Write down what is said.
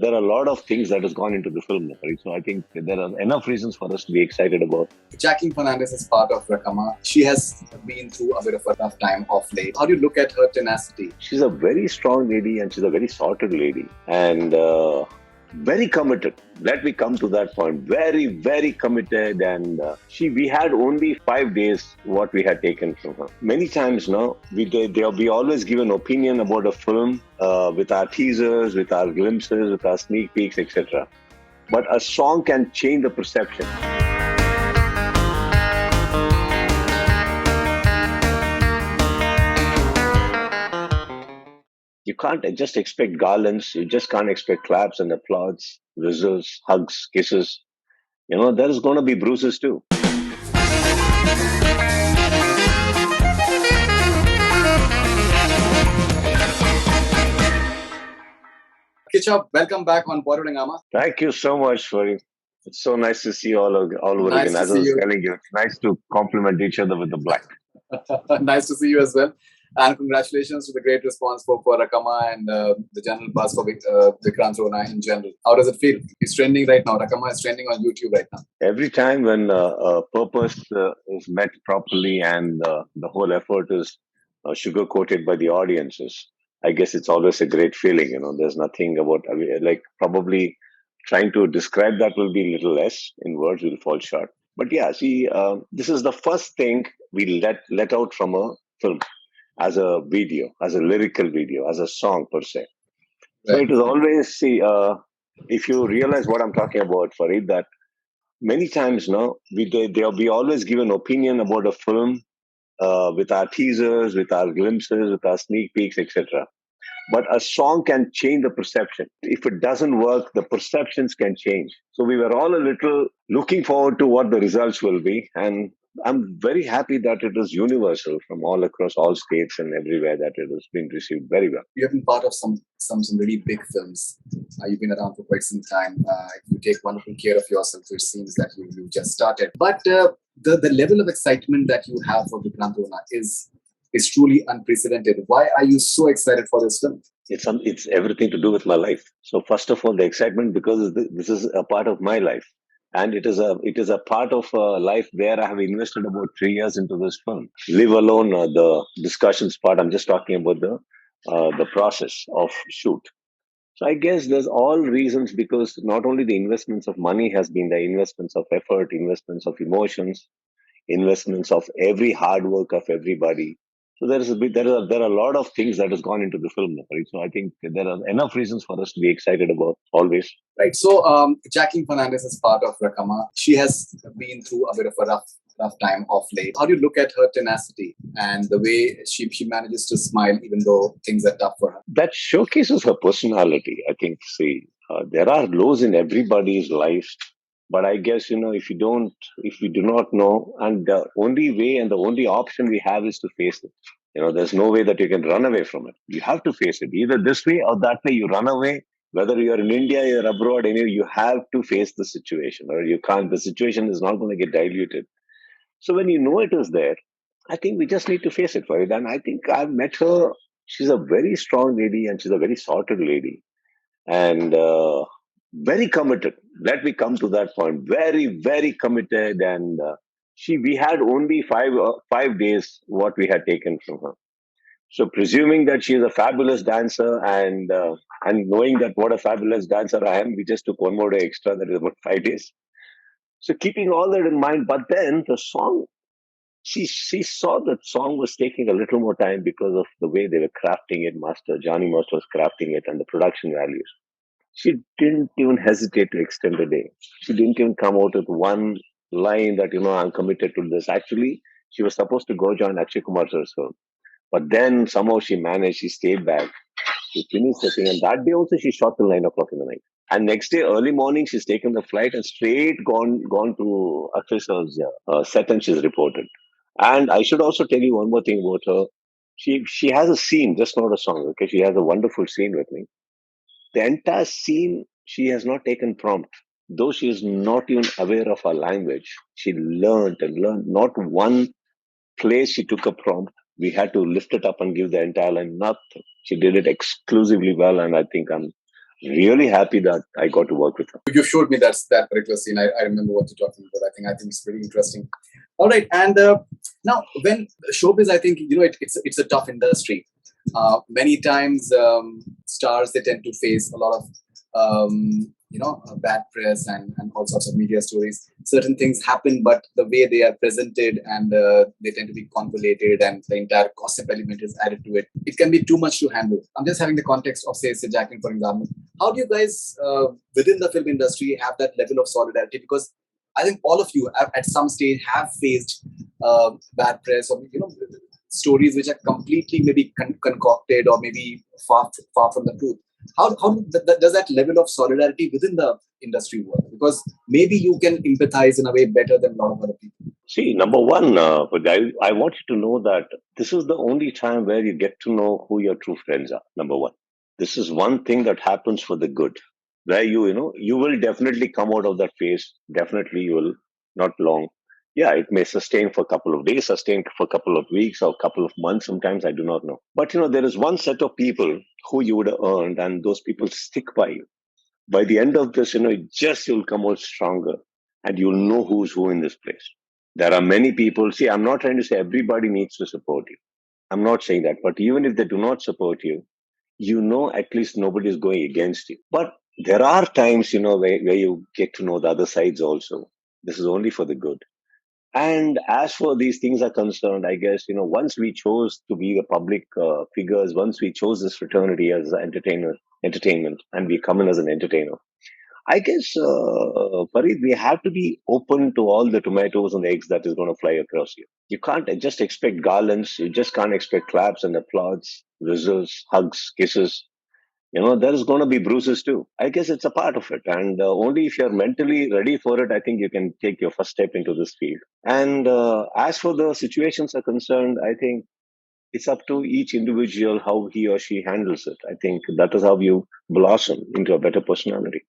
There are a lot of things that has gone into the film, right? So I think there are enough reasons for us to be excited about. Jacqueline Fernandez is part of Rakkamma. She has been through a bit of a tough time of late. How do you look at her tenacity? She's a very strong lady and she's a very sorted lady and very committed. Let me come to that point. Very, very committed. And we had only 5 days what we had taken from her. Many times now, we always give an opinion about a film with our teasers, with our glimpses, with our sneak peeks, etc. But a song can change the perception. You can't just expect garlands. You just can't expect claps and applause, whistles, hugs, kisses. There's going to be bruises too. Kichcha, welcome back on Bollywood Hungama. Thank you so much for it. It's so nice to see you all over Nice again. to As I see was you. telling you, it's nice to compliment each other with the black. Nice to see you as well. And congratulations to the great response for Rakkamma and the general buzz for Vikrant Rona in general. How does it feel? It's trending right now. Rakkamma is trending on YouTube right now. Every time when a purpose is met properly and the whole effort is sugar-coated by the audiences, I guess it's always a great feeling. There's nothing about, like probably trying to describe that will be a little less in words, will fall short. But yeah, see, this is the first thing we let out from a film as a video, as a lyrical video, as a song per se. So Right. it is always, see, if you realize what I'm talking about, Farid, that many times now we always give an opinion about a film with our teasers, with our glimpses, with our sneak peeks, etc. But a song can change the perception. If it doesn't work, the perceptions can change. So we were all a little looking forward to what the results will be. And I'm very happy that it is universal from all across all states and everywhere that it has been received very well. You have been part of some really big films. You've been around for quite some time. You take wonderful care of yourself. So it seems that you just started. But the level of excitement that you have for Vikrant Rona is truly unprecedented. Why are you so excited for this film? It's everything to do with my life. So first of all, the excitement because this is a part of my life. And it is a part of life where I have invested about 3 years into this film. Leave alone the discussions part. I'm just talking about the process of shoot. So I guess there's all reasons because not only the investments of money has been the investments of effort, investments of emotions, investments of every hard work of everybody. So there are a lot of things that has gone into the film, right? So I think there are enough reasons for us to be excited about always. Right. So Jacqueline Fernandez is part of Rakkamma. She has been through a bit of a rough time of late. How do you look at her tenacity and the way she manages to smile even though things are tough for her? That showcases her personality. I think, see, there are lows in everybody's life. But I guess, if you do not know, and the only way and the only option we have is to face it. There's no way that you can run away from it. You have to face it. Either this way or that way, you run away. Whether you're in India, you're abroad, anyway, you have to face the situation or you can't. The situation is not going to get diluted. So when you know it is there, I think we just need to face it for it. And I think I've met her. She's a very strong lady and she's a very sorted lady. And very committed. Let me come to that point. Very, very committed, and we had only 5 days what we had taken from her. So presuming that she is a fabulous dancer, and knowing that what a fabulous dancer I am, we just took one more day extra. That is about 5 days. So keeping all that in mind, but then the song. She saw that song was taking a little more time because of the way they were crafting it. Johnny Master was crafting it, and the production values. She didn't even hesitate to extend the day. She didn't even come out with one line that, I'm committed to this. Actually, she was supposed to go join Akshay Kumar's film. But then somehow she managed, she stayed back. She finished the thing. And that day also she shot till 9 o'clock in the night. And next day, early morning, she's taken the flight and straight gone to Akshay sir's set and she's reported. And I should also tell you one more thing about her. She has a scene, just not a song. Okay, she has a wonderful scene with me. The entire scene, she has not taken prompt. Though she is not even aware of our language, she learned and learned. Not one place she took a prompt. We had to lift it up and give the entire line. Nothing. She did it exclusively well, and I think I'm really happy that I got to work with her. You showed me that particular scene. I remember what you're talking about. I think it's pretty interesting. All right, and now when showbiz, I think it's a tough industry. Many times, stars they tend to face a lot of bad press and all sorts of media stories. Certain things happen, but the way they are presented and they tend to be convoluted, and the entire gossip element is added to it. It can be too much to handle. I'm just having the context of say Jacqueline, for example. How do you guys within the film industry have that level of solidarity? Because I think all of you have, at some stage have faced bad press or stories which are completely maybe concocted or maybe far from the truth. How does that level of solidarity within the industry work? Because maybe you can empathize in a way better than a lot of other people. See, number one, but I want you to know that this is the only time where you get to know who your true friends are. Number one, this is one thing that happens for the good, where you will definitely come out of that phase. Definitely, you will not long. Yeah, it may sustain for a couple of days, sustain for a couple of weeks or a couple of months. Sometimes I do not know. But there is one set of people who you would have earned, and those people stick by you. By the end of this, you'll come out stronger, and you'll know who's who in this place. There are many people. See, I'm not trying to say everybody needs to support you. I'm not saying that. But even if they do not support you, at least nobody is going against you. But there are times, where you get to know the other sides also. This is only for the good. And as for these things are concerned, I guess, once we chose to be the public figures, once we chose this fraternity as an entertainment, and we come in as an entertainer, I guess, Farid, we have to be open to all the tomatoes and eggs that is going to fly across you. You can't just expect garlands. You just can't expect claps and applause, whistles, hugs, kisses. There is going to be bruises too. I guess it's a part of it. And only if you're mentally ready for it, I think you can take your first step into this field. And as for the situations are concerned, I think it's up to each individual how he or she handles it. I think that is how you blossom into a better personality.